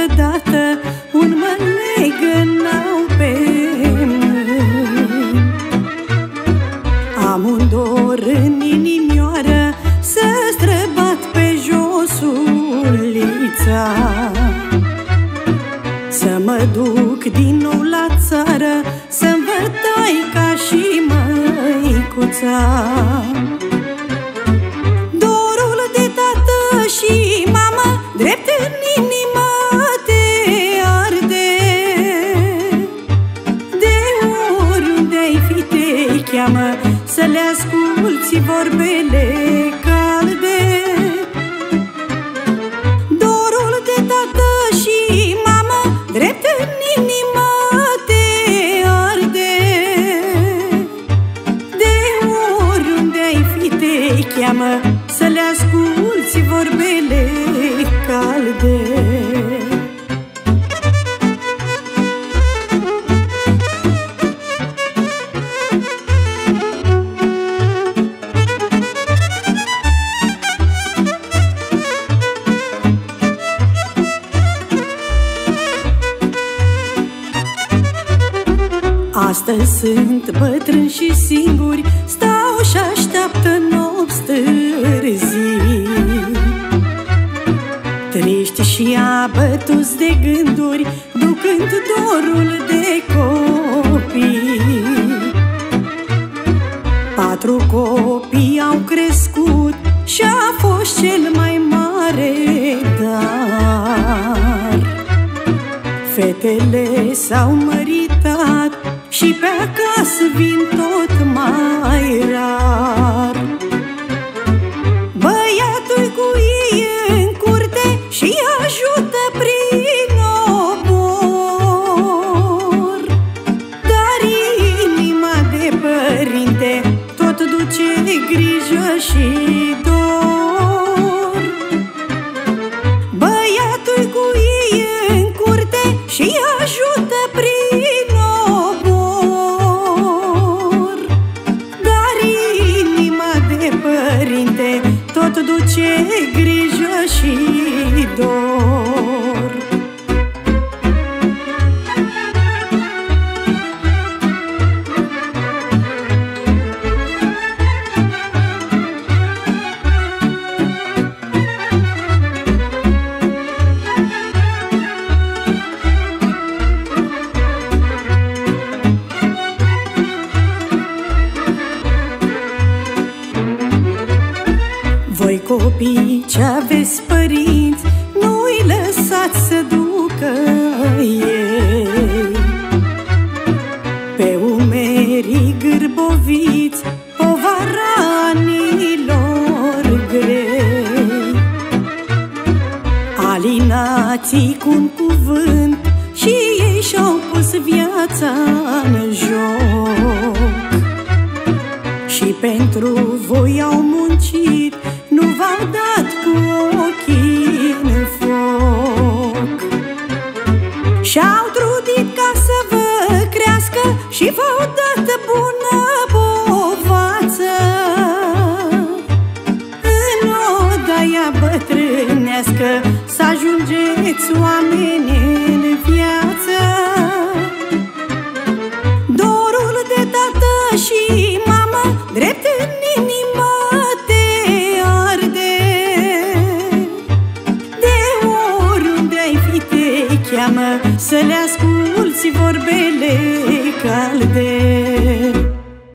vreodată un mă legănau pe mâini. Am un dor în inimioară să străbat pe jos ulița, să mă duc din nou la țară, să-mi văd taica și măicuța. Dorul de tată și mamă drept în inimă te arde. De oriunde ai fi te cheamă să le asculți vorbele calde. Dorul de tată și mamă drept în inimă te arde. De oriunde ai fi te cheamă să le asculți vorbele calde. Astăzi sunt bătrâni și singuri, stau și așteaptă nopți târzii, triști și abătuți de gânduri, ducând dorul de copii. 4 copii au crescut și-a fost cel mai mare dar. Fetele s-au măritat și pe acasă vin tot mai rar. Băiatul cu ei în curte și ajută prin obor, dar inima de părinte tot duce grijă și dor. Băiatul cu ei în curte și ajută prin obor, dar inima de părinte tot duce grijă și dor. Voi copii ce aveți părinți, nu-i lăsați să ducă ei pe umerii gârboviți povara anilor grei. Alinați cu un cuvânt și ei și-au pus viața în joc, și pentru voi au muncit, nu v-au dat cu ochii în foc. Și-au trudit ca să vă crească și v-au dat bună povață. În odaia bătrânească să ajungeți oameni în viață. Dorul de tată și mamă drept în inimă te arde. De oriunde ai fi te cheamă să le asculți vorbele calde.